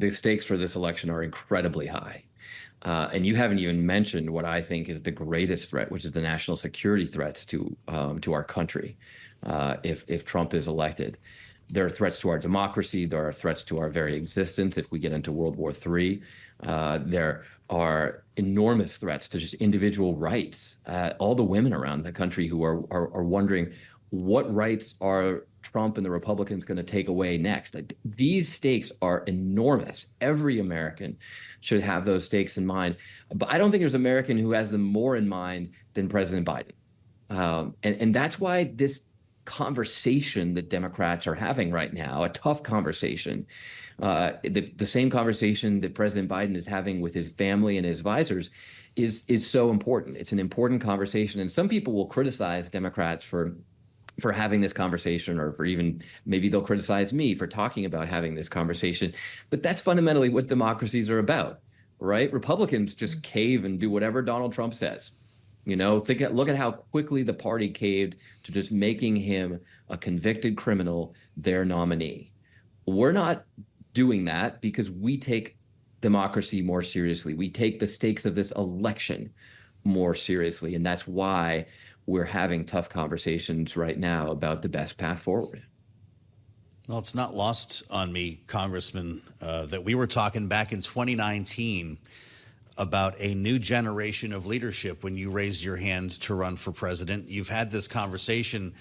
the stakes for this election are incredibly high. And you haven't even mentioned what I think is the greatest threat, which is the national security threats to our country. If Trump is elected, there are threats to our democracy. There are threats to our very existence. If we get into World War III, there are enormous threats to just individual rights. All the women around the country who are wondering what rights are Trump and the Republicans going to take away next. These stakes are enormous. Every American should have those stakes in mind. But I don't think there's an American who has them more in mind than President Biden. And that's why this conversation that Democrats are having right now, a tough conversation, the same conversation that President Biden is having with his family and his advisors, is so important. It's an important conversation. And some people will criticize Democrats for having this conversation, or for even maybe they'll criticize me for talking about having this conversation. But that's fundamentally what democracies are about, right? Republicans just cave and do whatever Donald Trump says. Look at how quickly the party caved to just making him a convicted criminal, their nominee. We're not doing that because we take democracy more seriously. We take the stakes of this election more seriously. And that's why we're having tough conversations right now about the best path forward. Well, it's not lost on me, Congressman, that we were talking back in 2019 about a new generation of leadership when you raised your hand to run for president. You've had this conversation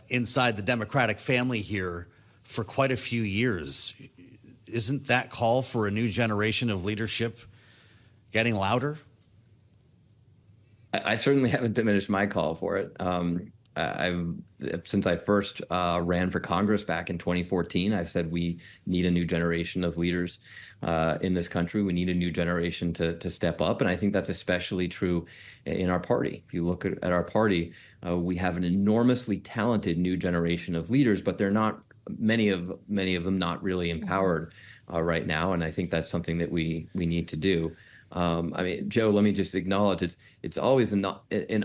inside the Democratic family here for quite a few years. Isn't that call for a new generation of leadership getting louder? I certainly haven't diminished my call for it. Since I first ran for Congress back in 2014, I said we need a new generation of leaders in this country. We need a new generation to step up. And I think that's especially true in our party. If you look at our party, we have an enormously talented new generation of leaders, but they're not, many of them not really empowered right now. And I think that's something that we need to do. Joe, let me just acknowledge it's always an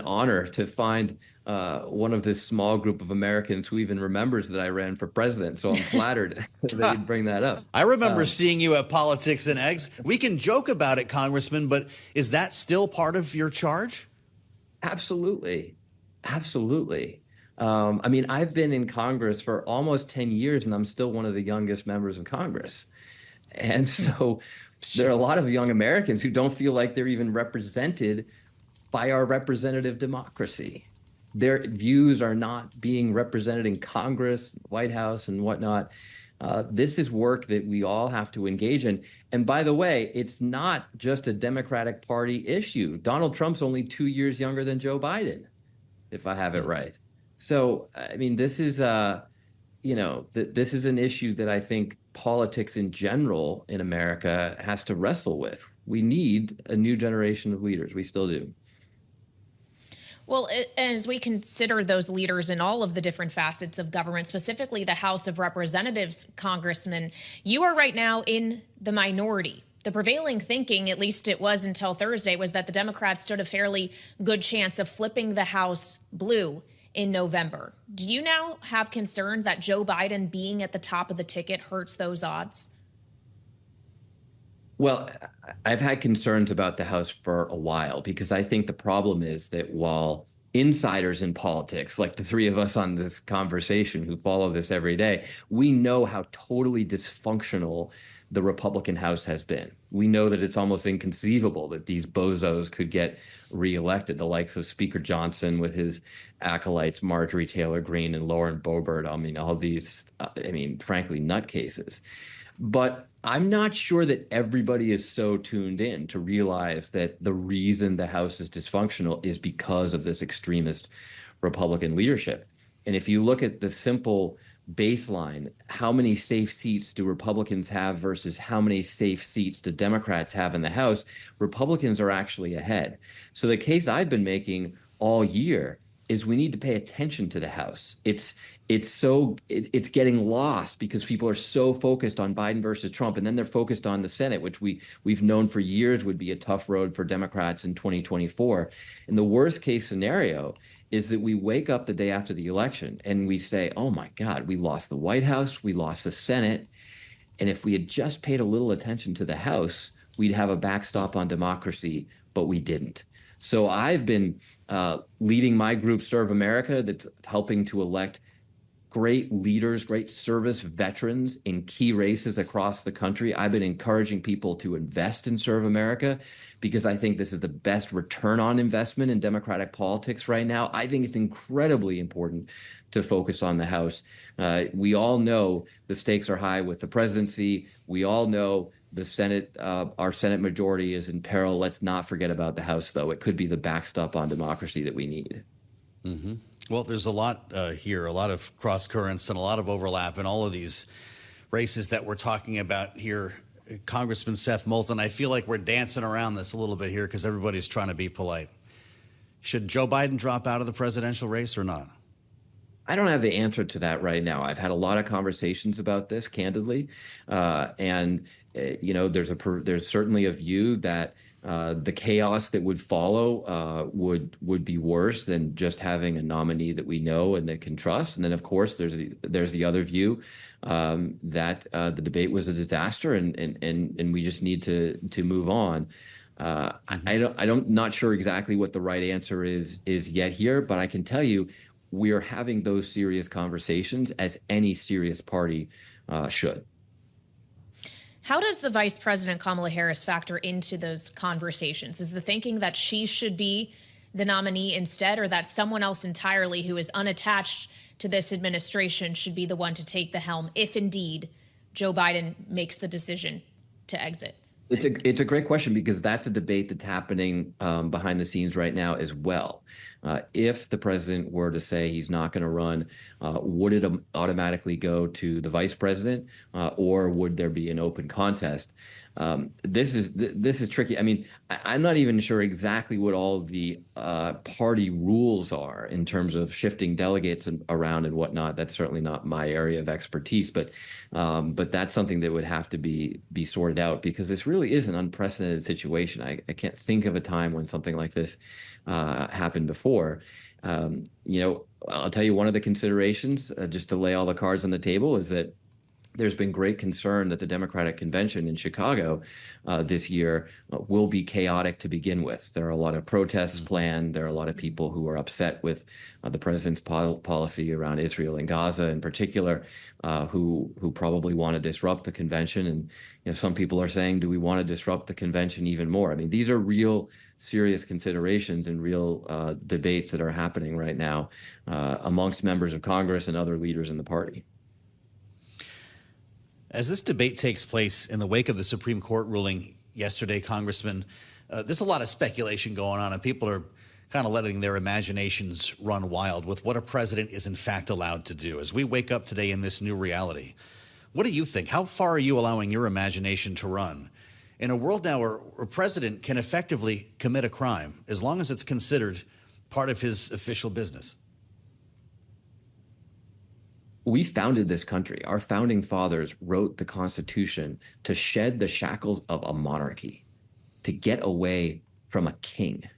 honor to find one of this small group of Americans who even remembers that I ran for president. So I'm flattered that you'd bring that up. I remember seeing you at Politics and Eggs. We can joke about it, Congressman, but is that still part of your charge? Absolutely. Absolutely. I've been in Congress for almost 10 years, and I'm still one of the youngest members of Congress. And so there are a lot of young Americans who don't feel like they're even represented by our representative democracy. Their views are not being represented in Congress, White House, and whatnot. This is work that we all have to engage in. And by the way, it's not just a Democratic Party issue. Donald Trump's only 2 years younger than Joe Biden, if I have it right. So, this is this is an issue that I think politics in general in America has to wrestle with. We need a new generation of leaders. We still do. Well, as we consider those leaders in all of the different facets of government, specifically the House of Representatives, Congressman, you are right now in the minority. The prevailing thinking, at least it was until Thursday, was that the Democrats stood a fairly good chance of flipping the House blue in November. Do you now have concern that Joe Biden being at the top of the ticket hurts those odds? Well, I've had concerns about the House for a while, because I think the problem is that while insiders in politics, like the three of us on this conversation who follow this every day, we know how totally dysfunctional the Republican House has been. We know that it's almost inconceivable that these bozos could get reelected, the likes of Speaker Johnson with his acolytes, Marjorie Taylor Greene and Lauren Boebert. All these, frankly, nutcases. But I'm not sure that everybody is so tuned in to realize that the reason the House is dysfunctional is because of this extremist Republican leadership. And if you look at the simple baseline, how many safe seats do Republicans have versus how many safe seats do Democrats have in the House, Republicans are actually ahead. So the case I've been making all year is we need to pay attention to the House. It's getting lost because people are so focused on Biden versus Trump, and then they're focused on the Senate, which we've known for years would be a tough road for Democrats in 2024. And the worst case scenario is that we wake up the day after the election and we say, oh my God, we lost the White House, we lost the Senate, And if we had just paid a little attention to the House, we'd have a backstop on democracy, but we didn't. So I've been leading my group, Serve America, that's helping to elect great leaders, great service veterans in key races across the country. I've been encouraging people to invest in Serve America because I think this is the best return on investment in Democratic politics right now. I think it's incredibly important to focus on the House. We all know the stakes are high with the presidency. We all know the Senate, our Senate majority is in peril. Let's not forget about the House, though. It could be the backstop on democracy that we need. Mm-hmm. Well, there's a lot here, a lot of cross currents and a lot of overlap in all of these races that we're talking about here. Congressman Seth Moulton, I feel like we're dancing around this a little bit here because everybody's trying to be polite. Should Joe Biden drop out of the presidential race or not? I don't have the answer to that right now. I've had a lot of conversations about this, candidly, there's certainly a view that the chaos that would follow would be worse than just having a nominee that we know and that can trust. And then, of course, there's the other view that the debate was a disaster and we just need to move on. I'm not sure exactly what the right answer is yet here, but I can tell you we are having those serious conversations as any serious party should. How does the Vice President Kamala Harris factor into those conversations? Is the thinking that she should be the nominee instead, or that someone else entirely who is unattached to this administration should be the one to take the helm if indeed Joe Biden makes the decision to exit? It's a great question because that's a debate that's happening behind the scenes right now as well. If the president were to say he's not going to run, would it automatically go to the vice president, or would there be an open contest? This is tricky. I mean, I'm not even sure exactly what all the party rules are in terms of shifting delegates around and whatnot. That's certainly not my area of expertise, but that's something that would have to be sorted out because this really is an unprecedented situation. I can't think of a time when something like this happened before. I'll tell you one of the considerations, just to lay all the cards on the table, is that there's been great concern that the Democratic convention in Chicago this year will be chaotic to begin with. There are a lot of protests planned. There are a lot of people who are upset with the president's policy around Israel and Gaza in particular, who probably want to disrupt the convention. And some people are saying, do we want to disrupt the convention even more? I mean, these are real serious considerations and real debates that are happening right now amongst members of Congress and other leaders in the party. As this debate takes place in the wake of the Supreme Court ruling yesterday, Congressman, there's a lot of speculation going on, and people are kind of letting their imaginations run wild with what a president is in fact allowed to do. As we wake up today in this new reality, what do you think? How far are you allowing your imagination to run? In a world now where a president can effectively commit a crime as long as it's considered part of his official business. We founded this country. Our founding fathers wrote the Constitution to shed the shackles of a monarchy, to get away from a king.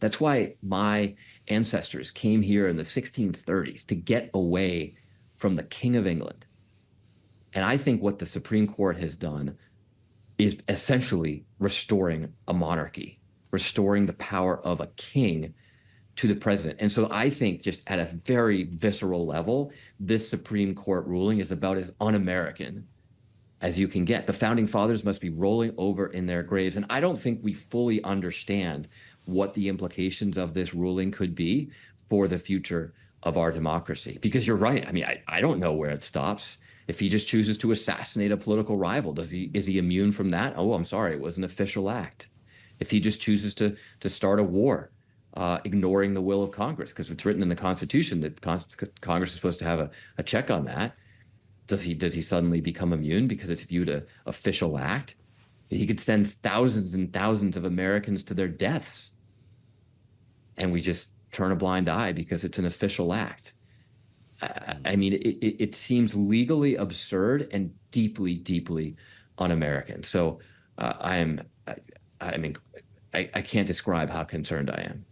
That's why my ancestors came here in the 1630s, to get away from the King of England. And I think what the Supreme Court has done is essentially restoring a monarchy, restoring the power of a king to the president. And so I think just at a very visceral level, this Supreme Court ruling is about as un-American as you can get. The founding fathers must be rolling over in their graves. And I don't think we fully understand what the implications of this ruling could be for the future of our democracy. Because you're right. I mean, I don't know where it stops. If he just chooses to assassinate a political rival, is he immune from that? Oh, I'm sorry, it was an official act. If he just chooses to start a war, ignoring the will of Congress, because it's written in the Constitution that Congress is supposed to have a check on that. Does he suddenly become immune because it's viewed an official act? He could send thousands and thousands of Americans to their deaths, and we just turn a blind eye because it's an official act. I mean, it seems legally absurd and deeply, deeply un-American. So I can't describe how concerned I am.